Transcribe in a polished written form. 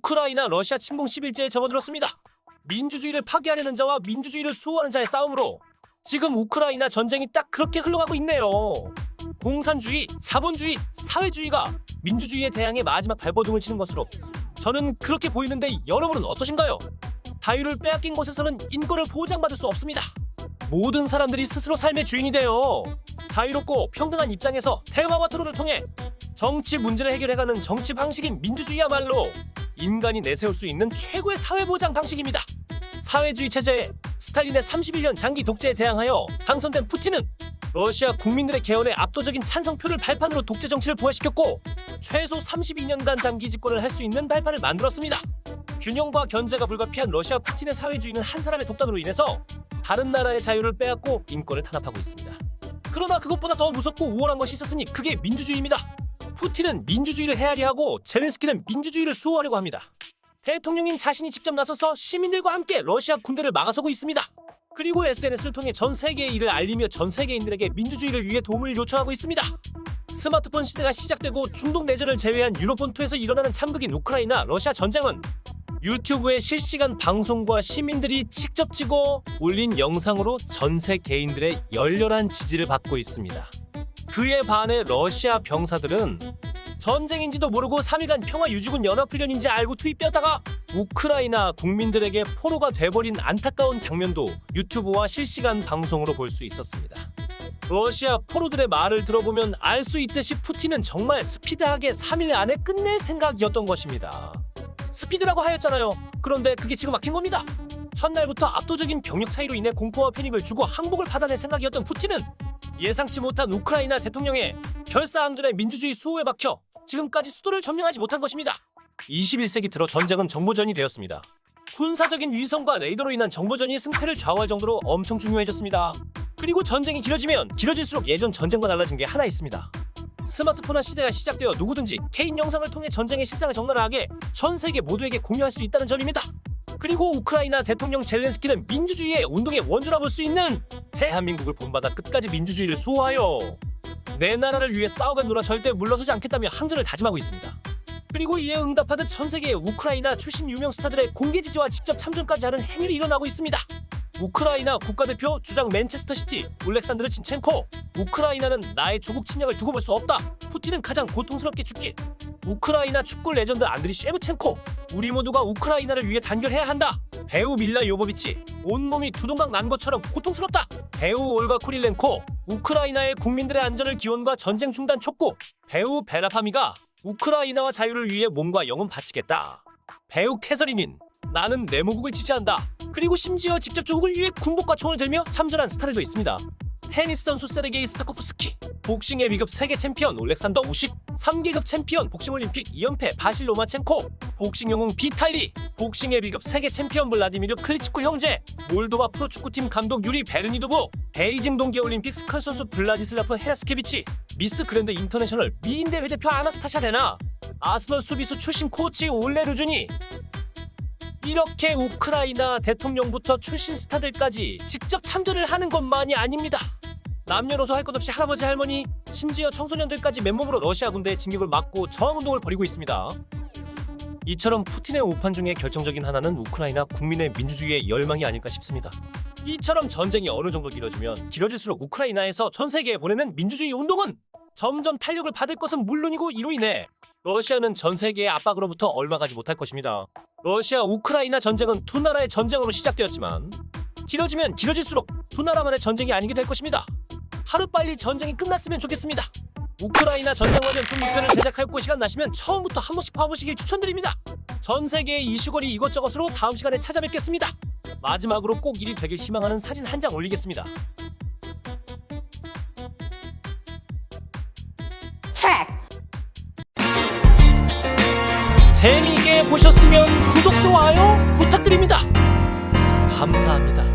우크라이나 러시아 침공 10일째에 접어들었습니다. 민주주의를 파괴하려는 자와 민주주의를 수호하는 자의 싸움으로 지금 우크라이나 전쟁이 딱 그렇게 흘러가고 있네요. 공산주의, 자본주의, 사회주의가 민주주의에 대항해 마지막 발버둥을 치는 것으로 저는 그렇게 보이는데 여러분은 어떠신가요? 자유를 빼앗긴 곳에서는 인권을 보장받을 수 없습니다. 모든 사람들이 스스로 삶의 주인이 되어 자유롭고 평등한 입장에서 대화와 토론을 통해 정치 문제를 해결해가는 정치 방식인 민주주의야말로 인간이 내세울 수 있는 최고의 사회보장 방식입니다. 사회주의 체제에 스탈린의 31년 장기 독재에 대항하여 당선된 푸틴은 러시아 국민들의 개헌에 압도적인 찬성표를 발판으로 독재 정치를 부활시켰고 최소 32년간 장기 집권을 할 수 있는 발판을 만들었습니다. 균형과 견제가 불가피한 러시아 푸틴의 사회주의는 한 사람의 독단으로 인해서 다른 나라의 자유를 빼앗고 인권을 탄압하고 있습니다. 그러나 그것보다 더 무섭고 우월한 것이 있었으니 그게 민주주의입니다. 푸틴은 민주주의를 헤아리하고 젤렌스키는 민주주의를 수호하려고 합니다. 대통령인 자신이 직접 나서서 시민들과 함께 러시아 군대를 막아서고 있습니다. 그리고 SNS를 통해 전 세계의 이를 알리며 전 세계인들에게 민주주의를 위해 도움을 요청하고 있습니다. 스마트폰 시대가 시작되고 중동 내전을 제외한 유럽본토에서 일어나는 참극인 우크라이나 러시아 전쟁은 유튜브의 실시간 방송과 시민들이 직접 찍어 올린 영상으로 전 세계인들의 열렬한 지지를 받고 있습니다. 그에 반해 러시아 병사들은 전쟁인지도 모르고 3일간 평화유지군 연합훈련인지 알고 투입되었다가 우크라이나 국민들에게 포로가 돼버린 안타까운 장면도 유튜브와 실시간 방송으로 볼 수 있었습니다. 러시아 포로들의 말을 들어보면 알 수 있듯이 푸틴은 정말 스피드하게 3일 안에 끝낼 생각이었던 것입니다. 스피드라고 하였잖아요. 그런데 그게 지금 막힌 겁니다. 첫날부터 압도적인 병력 차이로 인해 공포와 패닉을 주고 항복을 받아낼 생각이었던 푸틴은 예상치 못한 우크라이나 대통령의 결사항전의 민주주의 수호에 박혀 지금까지 수도를 점령하지 못한 것입니다. 21세기 들어 전쟁은 정보전이 되었습니다. 군사적인 위성과 레이더로 인한 정보전이 승패를 좌우할 정도로 엄청 중요해졌습니다. 그리고 전쟁이 길어지면 길어질수록 예전 전쟁과 달라진 게 하나 있습니다. 스마트폰화 시대가 시작되어 누구든지 개인 영상을 통해 전쟁의 실상을 적나라하게 전 세계 모두에게 공유할 수 있다는 점입니다. 그리고 우크라이나 대통령 젤렌스키는 민주주의의 운동의 원조라 볼 수 있는 대한민국을 본받아 끝까지 민주주의를 수호하여 내 나라를 위해 싸우겠노라 절대 물러서지 않겠다며 항전을 다짐하고 있습니다. 그리고 이에 응답하듯 전 세계의 우크라이나 출신 유명 스타들의 공개 지지와 직접 참전까지 하는 행위를 일어나고 있습니다. 우크라이나 국가대표 주장 맨체스터시티 올렉산드르 진첸코. 우크라이나는 나의 조국 침략을 두고 볼 수 없다. 푸틴은 가장 고통스럽게 죽길. 우크라이나 축구 레전드 안드리 셰브첸코. 우리 모두가 우크라이나를 위해 단결해야 한다. 배우 밀라 요보비치. 온몸이 두동강 난 것처럼 고통스럽다. 배우 올가 쿠릴렌코. 우크라이나의 국민들의 안전을 기원과 전쟁 중단 촉구. 배우 베라 파미가 우크라이나와 자유를 위해 몸과 영혼 바치겠다. 배우 캐서린인. 나는 내 모국을 지지한다. 그리고 심지어 직접 조국을 위해 군복과 총을 들며 참전한 스타들도 있습니다. 테니스 선수 세르게이 스타코프스키, 복싱의 위급 세계 챔피언 올렉산더 우식, 3계급 챔피언 복싱 올림픽 2연패 바실 로마첸코, 복싱 영웅 비탈리, 복싱의 위급 세계 챔피언 블라디미르 클리치코 형제, 몰도바 프로축구팀 감독 유리 베르니도브, 베이징 동계올림픽 스컬 선수 블라디슬라프 헤라스케비치, 미스 그랜드 인터내셔널 미인 대회 대표 아나스타샤 레나, 아스널 수비수 출신 코치 올레 르주니. 이렇게 우크라이나 대통령부터 출신 스타들까지 직접 참전을 하는 것만이 아닙니다. 남녀노소 할 것 없이 할아버지 할머니 심지어 청소년들까지 맨몸으로 러시아 군대의 진격을 막고 저항운동을 벌이고 있습니다. 이처럼 푸틴의 오판 중에 결정적인 하나는 우크라이나 국민의 민주주의의 열망이 아닐까 싶습니다. 이처럼 전쟁이 어느 정도 길어지면 길어질수록 우크라이나에서 전 세계에 보내는 민주주의 운동은 점점 탄력을 받을 것은 물론이고 이로 인해 러시아는 전 세계의 압박으로부터 얼마 가지 못할 것입니다. 러시아 우크라이나 전쟁은 두 나라의 전쟁으로 시작되었지만 길어지면 길어질수록 두 나라만의 전쟁이 아니게 될 것입니다. 하루빨리 전쟁이 끝났으면 좋겠습니다. 우크라이나 전쟁 관련 중립편을 제작하였고 시간 나시면 처음부터 한 번씩 봐보시길 추천드립니다. 전 세계의 이슈거리 이것저것으로 다음 시간에 찾아뵙겠습니다. 마지막으로 꼭 일이 되길 희망하는 사진 한 장 올리겠습니다. 재미있게 보셨으면 구독, 좋아요 부탁드립니다. 감사합니다.